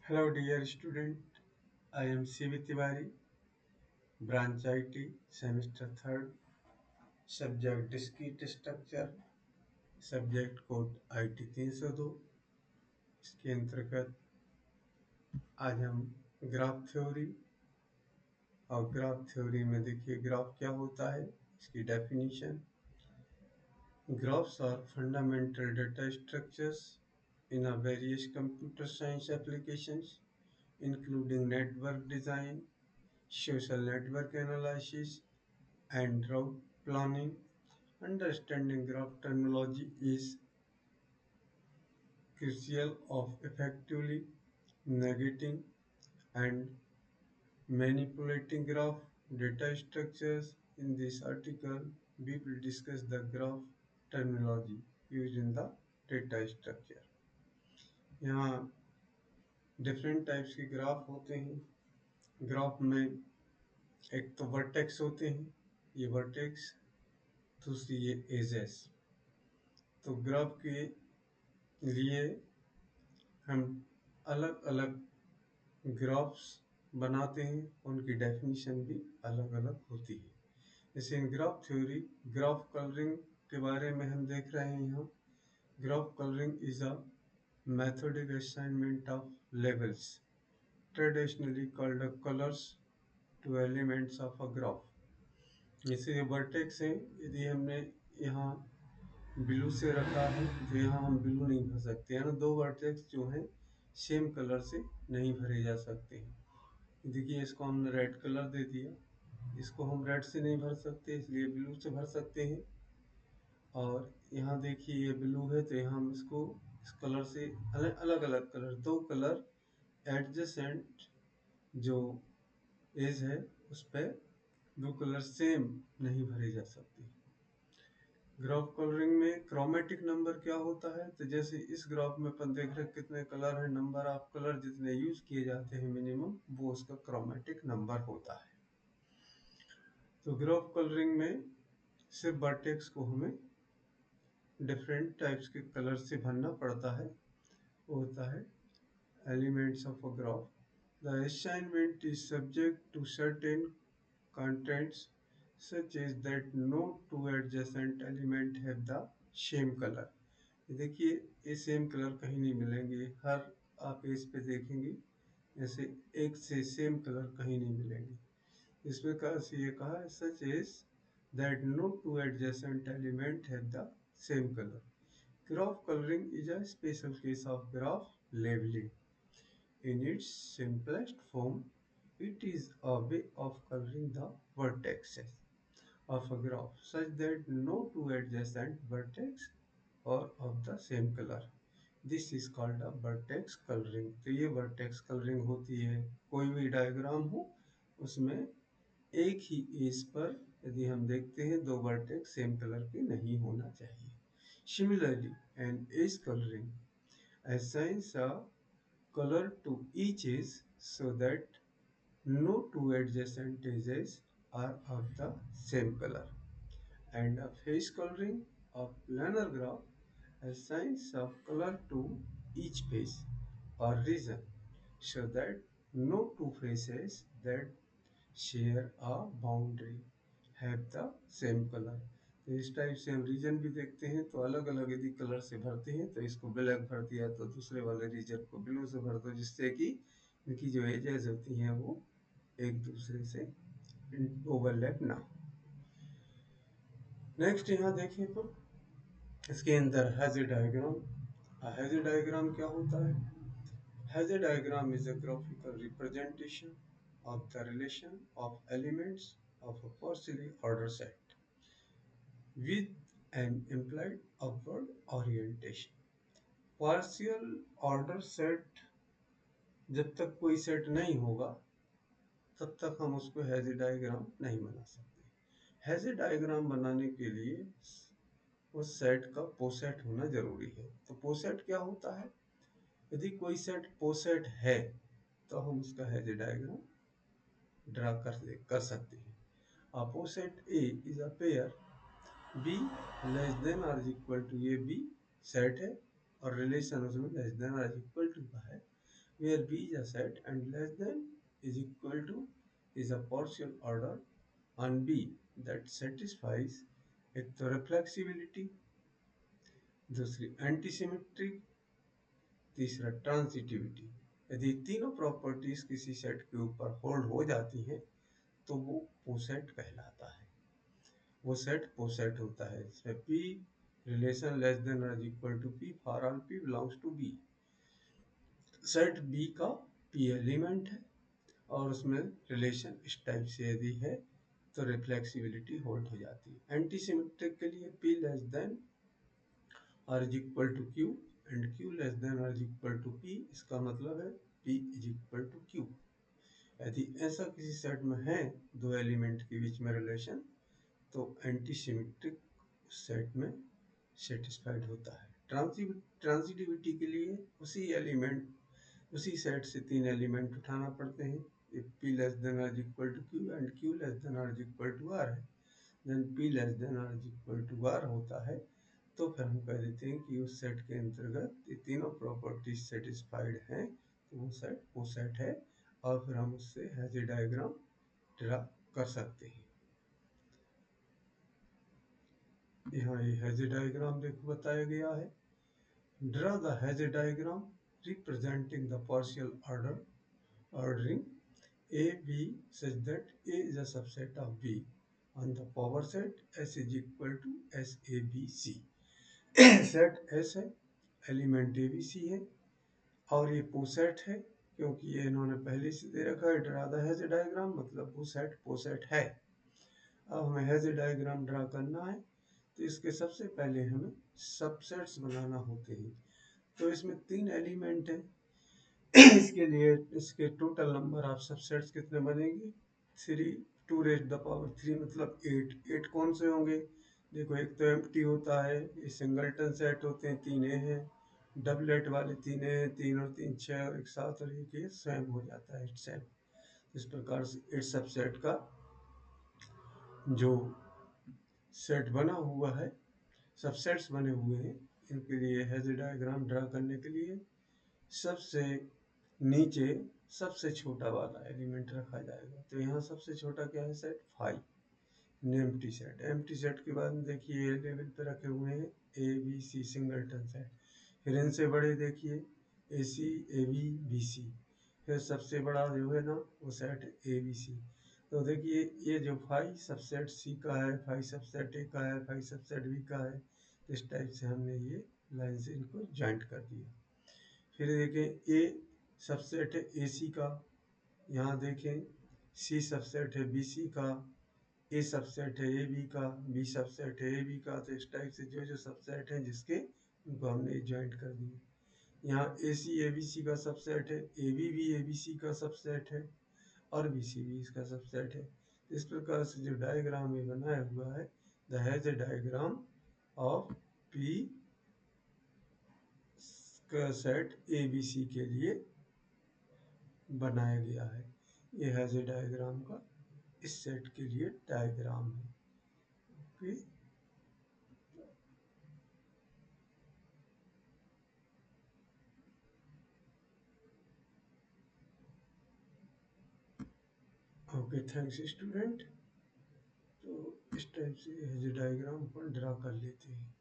Hello, dear student. I am CV Tiwari, branch IT, semester third, subject discrete structure, subject code IT 302। इसके अंतर्गत आज हम graph theory और graph theory में देखिए ग्राफ क्या होता है, इसकी definition. Graphs are fundamental data structures in a various computer science applications, including network design, social network analysis, and route planning. Understanding graph terminology is crucial of effectively navigating and manipulating graph data structures. In this article, we will discuss the graph terminology used in the data structure. यहाँ different types के graph होते हैं। Graph में एक तो vertex होते हैं, ये वर्टेक्स, दूसरी ये एजेस। तो ग्राफ के लिए हम अलग अलग ग्राफ्स बनाते हैं, उनकी डेफिनेशन भी अलग अलग होती है। जैसे in graph theory, graph colouring के बारे में हम देख रहे हैं यहाँ। Graph colouring is a methodic assignment of labels traditionally called colours to elements of a graph. जैसे ये वर्टेक्स हैं, यदि हमने यहाँ ब्लू से रखा है तो यहाँ हम ब्लू नहीं भर सकते, है ना। दो वर्टेक्स जो हैं सेम कलर से नहीं भरे जा सकते हैं। देखिए इसको हमने रेड कलर दे दिया, इसको हम रेड से नहीं भर सकते, इसलिए ब्लू से भर सकते हैं। और यहाँ देखिए ये ब्लू है तो यहाँ हम इसको इस कलर से अलग अलग कलर, दो कलर एडजेसेंट जो एज है उस पर दो कलर सेम नहीं भरे जा सकते। ग्राफ कलरिंग में क्रोमेटिक नंबर क्या होता है, तो जैसे इस ग्राफ में अपन देख रहे हैं कितने कलर है, नंबर ऑफ कलर जितने यूज किए जाते हैं मिनिमम, वो उसका क्रोमेटिक नंबर होता है। तो ग्राफ कलरिंग में सिर्फ वर्टेक्स को हमें डिफरेंट टाइप्स के कलर से भरना पड़ता है। वो होता है elements of a graph. The assignment is subject to certain contents such as that no two adjacent element have the same color। ये देखिए ये सेम कलर कहीं नहीं मिलेंगे, हर आप इस पे देखेंगे ऐसे एक से सेम कलर कहीं नहीं मिलेंगे। इस प्रकार से ये कहा such as that no two adjacent element have the same colour. Graph colouring is a special case of graph labelling. In its simplest form, it is a way of coloring the vertices of a graph such that no two adjacent vertex are of the same color. This is called a vertex coloring। तो ये vertex coloring होती है, कोई भी diagram हो उसमें एक ही as per यदि हम देखते हैं दो वर्टेक्स सेम कलर के नहीं होना चाहिए। Similarly, an edge coloring assigns a color to each edge so that no two adjacent edges are of the same color. And a face coloring of planar graph assigns a color to each face or region so that no two faces that share a boundary have the same color। तो इस type से हम reason भी देखते हैं, तो अलग अलग यदि कलर से भरते हैं तो इसको ब्लैक भर दिया तो दूसरे वाले रीजन को ब्लू से भर दो, जिससे कि इनकी जो एजेस होती हैं वो एक दूसरे से ओवरलैप ना हो। नेक्स्ट यहाँ देखें तो इसके अंदर हैज़ डायग्राम। हैज़ डायग्राम क्या होता है? Has diagram is a graphical representation of the relation of elements of a partially ordered set with an implied upward orientation। Partial order set जब तक कोई सेट नहीं होगा तब तक हम उसको हैज़ डायग्राम नहीं बना सकते। हैज़ डायग्राम बनाने के लिए उस सेट का पोसेट होना जरूरी है। तो पोसेट क्या होता है? यदि कोई सेट पोसेट है तो हम उसका हैज़ डायग्राम ड्रा कर सकते हैं। Opposite A is a pair, be less than और इक्वल टू, ये बी सेट है और रिलेशन उसमें लेस देन और इक्वल टू का है। where B is a set and less than is equal to is a partial order on B that satisfies एक तो reflexibility, दूसरी एंटीसिमेट्रिक, तीसरा ट्रांसिटिविटी। यदि तीनों प्रॉपर्टीज किसी सेट के ऊपर होल्ड हो जाती हैं तो वो पोसेट कहलाता है, वो सेट पोसेट होता है। जैसे P रिलेशन लेस देन और equal to P for all P belongs to B। Set B का P एलिमेंट है और उसमें रिलेशन इस टाइप से यदि है तो रिफ्लेक्सिबिलिटी होल्ड हो जाती है। एंटीसिमेट्रिक के लिए P लेस देन और is equal to Q and Q less than और इज इक्वल टू P, इसका मतलब है P is equal to Q। यदि ऐसा किसी सेट में है दो एलिमेंट के बीच में रिलेशन तो एंटीसिमेट्रिक सेट में सेटिस्फाइड होता है। ट्रांसिटिविटी के लिए उसी एलिमेंट उसी सेट से तीन एलिमेंट उठाना पड़ते हैं। if P लेस देन और equal to Q and Q less than और इक्वल टू R है, देन P लेस देन और इक्वल टू R होता है, तो फिर हम कह देते हैं कि उस सेट के अंतर्गत ये तीनों प्रॉपर्टीज सेटिस्फाइड हैं, तो वो सेट है और फिर हम उससे हैज़ डायग्राम ड्रा कर सकते हैं। यहाँ ये हैज़ डायग्राम देखो बताया गया है। Draw the has diagram representing the partial ordering A B such that A is a subset of B on the power set S is equal to S A B C। Set S है, element A B C है और ये पोसेट है, क्योंकि ये इन्होंने पहले से दे रखा है। ड्रा द हैज़ डायग्राम मतलब वो सेट पोसेट है। अब हमें हैज़ डायग्राम ड्रा करना है तो इसके सबसे पहले हमें सबसेट्स बनाना होते हैं। तो इसमें तीन एलिमेंट है, इसके लिए इसके टोटल नंबर ऑफ सबसेट्स कितने बनेंगे? 3 2 रेज द पावर 3 मतलब 8। 8 कौन से होंगे? देखो एक तो एम्प्टी होता है, ये सिंगलटन सेट होते हैं, तीन ए हैं, डबलेट वाले तीन ए हैं, तीन और तीन छः और एक सात और एक ये स्वयं हो जाता है 8 7। इस प्रकार से 8 सबसेट का जो सेट बना हुआ है, सबसेट्स बने हुए हैं, इनके लिए हैज़ डायग्राम ड्रा करने के लिए सबसे नीचे सबसे छोटा वाला एलिमेंट रखा जाएगा। तो यहाँ सबसे छोटा क्या है? Set 5, empty set. Empty set के बाद में देखिए ए लेवल पे रखे हुए हैं A B C singleton set. फिर इनसे बड़े देखिए ए सी ए बी बी सी। फिर सबसे बड़ा जो है ना वो सेट ए बी सी। तो देखिए ये जो 5 सबसेट सी का है, 5 सबसेट ए का है, 5 सबसेट बी का है, इस टाइप से हमने ये लाइन से इनको ज्वाइंट कर दिया। फिर देखें ए सबसेट है ए सी का, यहाँ देखें सी सबसेट है बी सी का, ए सबसेट है ए बी का, बी सबसेट है ए बी का। तो इस टाइप से जो जो सबसेट हैं जिसके उनको हमने ज्वाइंट कर दिए। यहाँ ए सी ए बी सी का सबसेट है, ए बी भी ए बी सी का सबसेट है और बी सी भी इसका सबसेट है। इस प्रकार से जो डायग्राम ये बनाया हुआ है the has a diagram of P का सेट ए बी सी के लिए बनाया गया है। ये हैज़ ए डायग्राम का इस सेट के लिए डायग्राम है। Okay, okay thanks student. तो इस टाइप से has a diagram upon draw कर लेते हैं।